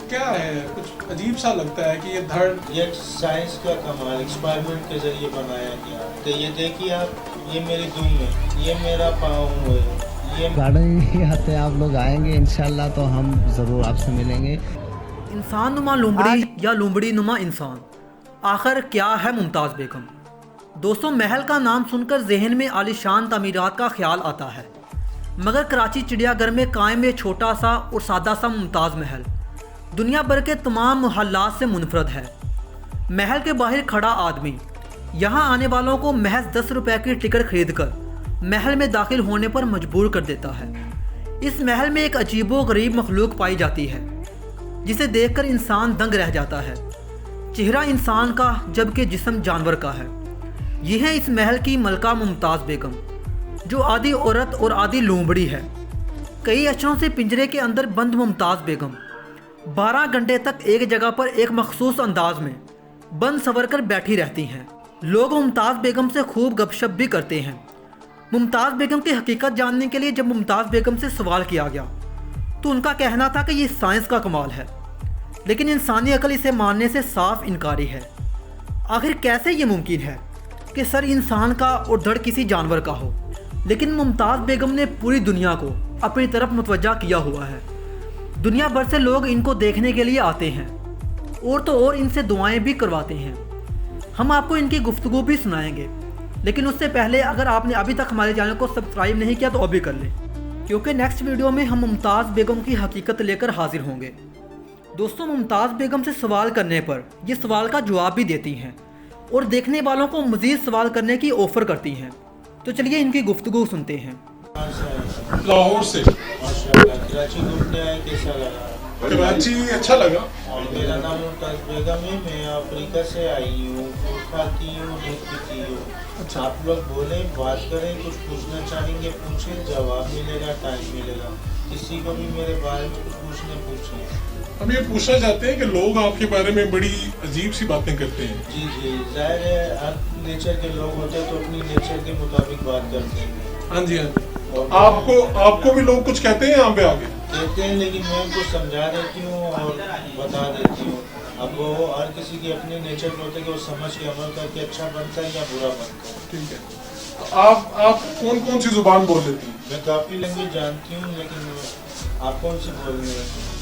क्या है, कुछ अजीब सा लगता है कि ये धड़, ये साइंस का कमाल एक्सपेरिमेंट के जरिए बनाया गया। तो ये देखिए आप, ये मेरी दुम है, ये मेरा पाँव है, ये गार्डन ही आते हैं, आप लोग आएंगे इंशाल्लाह तो हम ज़रूर आपसे मिलेंगे। इंसान नुमा लोमड़ी या लोमड़ी नुमा इंसान, आखिर क्या है मुमताज़ बेगम? दोस्तों, महल का नाम सुनकर जहन में आलीशान तामीरात का ख्याल आता है, मगर कराची चिड़ियाघर में कायम ये छोटा सा और सादा सा मुमताज़ महल दुनिया भर के तमाम मोहल्लात से मुनफरद है। महल के बाहर खड़ा आदमी यहाँ आने वालों को महज 10 रुपए की टिकट खरीद कर महल में दाखिल होने पर मजबूर कर देता है। इस महल में एक अजीबो गरीब मखलूक पाई जाती है जिसे देखकर इंसान दंग रह जाता है। चेहरा इंसान का जबकि जिस्म जानवर का है। यह है इस महल की मलका मुमताज़ बेगम, जो आधी औरत और आधी लोमड़ी है। कई अरसों से पिंजरे के अंदर बंद मुमताज़ बेगम 12 घंटे तक एक जगह पर एक मखसूस अंदाज में बंद सवर कर बैठी रहती हैं। लोग मुमताज़ बेगम से खूब गपशप भी करते हैं। मुमताज़ बेगम की हकीकत जानने के लिए जब मुमताज़ बेगम से सवाल किया गया तो उनका कहना था कि ये साइंस का कमाल है, लेकिन इंसानी अकल इसे मानने से साफ इनकारी है। आखिर कैसे ये मुमकिन है कि सर इंसान का और धड़ किसी जानवर का हो? लेकिन मुमताज़ बेगम ने पूरी दुनिया को अपनी तरफ मुतवज्जा किया हुआ है। दुनिया भर से लोग इनको देखने के लिए आते हैं और तो और इनसे दुआएं भी करवाते हैं। हम आपको इनकी गुफ्तगू भी सुनाएंगे, लेकिन उससे पहले अगर आपने अभी तक हमारे चैनल को सब्सक्राइब नहीं किया तो अभी कर लें, क्योंकि नेक्स्ट वीडियो में हम मुमताज़ बेगम की हकीकत लेकर हाजिर होंगे। दोस्तों, मुमताज़ बेगम से सवाल करने पर ये सवाल का जवाब भी देती हैं और देखने वालों को मज़ीद सवाल करने की ऑफ़र करती हैं। तो चलिए इनकी गुफ्तगू सुनते हैं। लाहौर से। माशाल्लाह। कराची घूमने आए, कैसा लगा? कराची अच्छा लगा। मेरा नाम मुमताज़ बेगम है, मैं अफ्रीका से आई हूँ। दूध खाती हूँ, दूध पीती हूँ। अच्छा। आप लोग बोलें, बात करें, कुछ पूछना चाहेंगे पूछें, जवाब मिलेगा, टाइम मिलेगा। किसी को भी मेरे बारे में कुछ पूछने पूछें। हम ये पूछना चाहते हैं कि लोग आपके बारे में बड़ी अजीब सी बातें करते हैं। जी जी, जाहिर है हर नेचर के लोग होते हैं तो अपनी नेचर के मुताबिक बात करते हैं। हाँ जी, हाँ जी। आपको भी लोग कुछ कहते हैं यहाँ पे आके? कहते हैं, लेकिन मैं उनको समझा देती हूँ और बता देती हूँ। अब वो हर किसी की अपनी नेचर में होता है कि वो समझ के अमल करके अच्छा बनता है या बुरा बनता है। ठीक है। तो आप कौन कौन सी जुबान बोल लेती हैं? मैं काफ़ी लैंग्वेज जानती हूँ, लेकिन आप कौन सी बोल रहे हैं?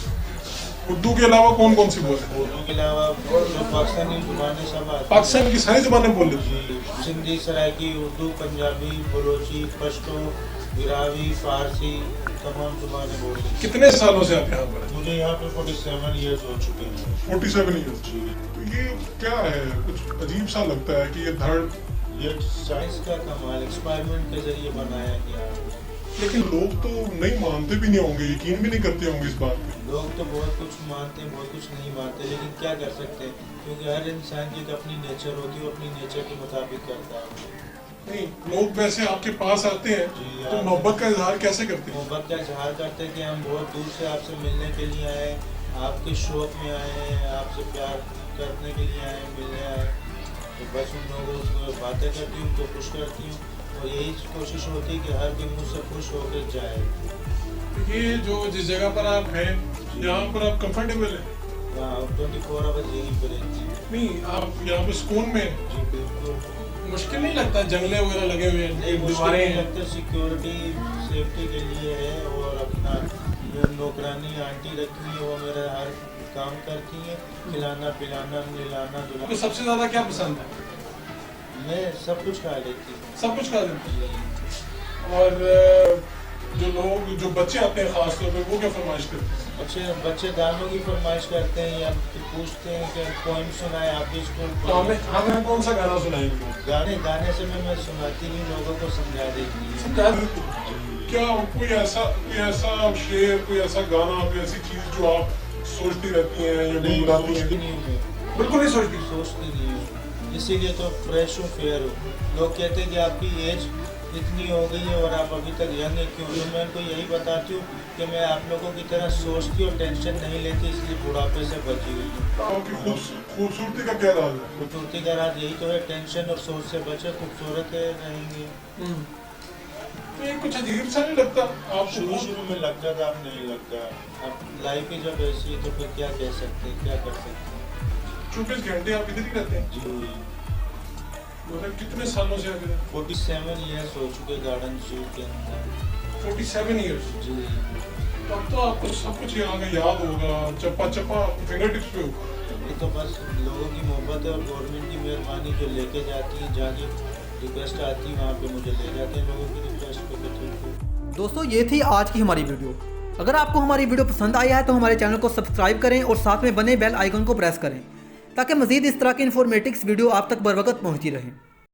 उर्दू के अलावा कौन कौन सी बोल रहे हैं? उर्दू के अलावा जो पाकिस्तानी जुबानें सब आती हैं। पाकिस्तान की सारी जुबानें बोल लेती हैं? जी, सिंधी, सराइकी, उर्दू, पंजाबी, बलोची, पश्तो, गिरावी, फारसी, तमाम जुबानें बोल रही हैं। कितने सालों से आप यहाँ पर हैं? मुझे यहाँ पे 47 ईयर्स हो चुके हैं। 47 ईयर्स। तो ये क्या है, कुछ अजीब सा लगता है कि ये धड़, ये साइंस का कमाल एक्सपेरिमेंट के जरिए बनाया गया। लेकिन लोग तो नहीं मानते भी नहीं होंगे, यकीन भी नहीं करते होंगे इस बात पे। लोग तो बहुत कुछ मानते हैं, बहुत कुछ नहीं मानते, लेकिन क्या कर सकते हैं, क्योंकि हर इंसान की एक अपनी नेचर होती है, वो अपनी नेचर के मुताबिक करता है। नहीं, लोग वैसे आपके पास आते हैं जी, तो मोहब्बत का इजहार कैसे करते हैं? मोहब्बत का इजहार करते हैं कि हम बहुत दूर से आपसे मिलने के लिए आए, आपके शौक में आए हैं, आपसे प्यार करने के लिए आए, मिलने आए। तो बस उन लोगों को बातें करती हूँ, उनको खुश करती हूँ, और यही कोशिश होती है कि हर दिन मुझसे खुश होकर जाए। ये जो जिस जगह पर आप हैं, यहाँ पर आप कंफर्टेबल हैं? 24 आवर्स यहीं पर रहती है। नहीं, आप यहाँ पे सुकून में हैं? जी बिल्कुल। मुश्किल नहीं लगता? जंगले वगैरह लगे हुए हैं, नहीं, दीवारें मुश्किल हैं। लगता, सिक्योरिटी सेफ्टी के लिए है, और अपना जो नौकरानी आंटी रखी है वो मेरा हर काम करती है, खिलाना पिलाना मिलाना आपको जुलाना। सबसे ज्यादा क्या पसंद है? मैं सब कुछ खा लेती हूँ। सब कुछ खा लेते हैं। और जो बच्चे आते हैं खास तौर पे, वो क्या फरमाइश करते हैं? बच्चे गानों की फरमाइश करते हैं या पूछते हैं कि पोइम सुनाए, आप भी स्कूल तो हमें कौन सा गाना सुनाएंगे? गाने से मैं सुनाती नहीं, लोगों को समझा देती हूँ। समझा देते हैं। क्या कोई ऐसा शेर, कोई ऐसा गाना, कोई ऐसी चीज जो आप सोचती रहती हैं या नहीं, गुनगुनाती सोचती हैं? नहीं हूँ मैं। बिल्कुल नहीं सोचती? सोचती नहीं हूँ, इसीलिए तो फ्रेश हूँ, फेयर हूँ। लोग कहते हैं कि आपकी एज इतनी हो गई है और आप अभी तक यंग है, क्यों? तो मैं उनको यही बताती हूँ कि मैं आप लोगों की तरह सोचती और टेंशन नहीं लेती, इसलिए बुढ़ापे से बची हुई हूँ। आपकी खूबसूरती का क्या राज है? खूबसूरती का राज यही तो है, टेंशन और सोच से बचे, खूबसूरत रहेंगे। तो तो ये कुछ अजीब सा नहीं लगता शुरू आपको? शुरू में लगता था, अब नहीं लगता। अब लाइफ ही जब ऐसी है तो फिर क्या कह सकते हैं, क्या कर सकते हैं। 24 घंटे आप इधर ही रहते हैं? जी मतलब कितने सालों से आप इधर? 47 ईयर्स हो चुके गार्डन जू के अंदर। 47 ईयर्स। जी तब तो आपको सब कुछ यहाँ का याद होगा, चप्पा चप्पा फिंगर टिप्स पे होगा। ये तो बस लोगों की मोहब्बत है और गवर्नमेंट की मेहरबानी, जो लेके जाती है, जहाँ की रिक्वेस्ट आती है वहाँ पे मुझे ले जाते हैं लोगों की रिक्वेस्ट पे। दोस्तों ये थी आज की हमारी वीडियो। अगर आपको हमारी वीडियो पसंद आया है तो हमारे चैनल को सब्सक्राइब करें और साथ में बने बेल आइकन को प्रेस करें ताकि मज़ीद इस तरह की इन्फॉर्मेटिव वीडियो आप तक बर वक्त पहुँचती रहें।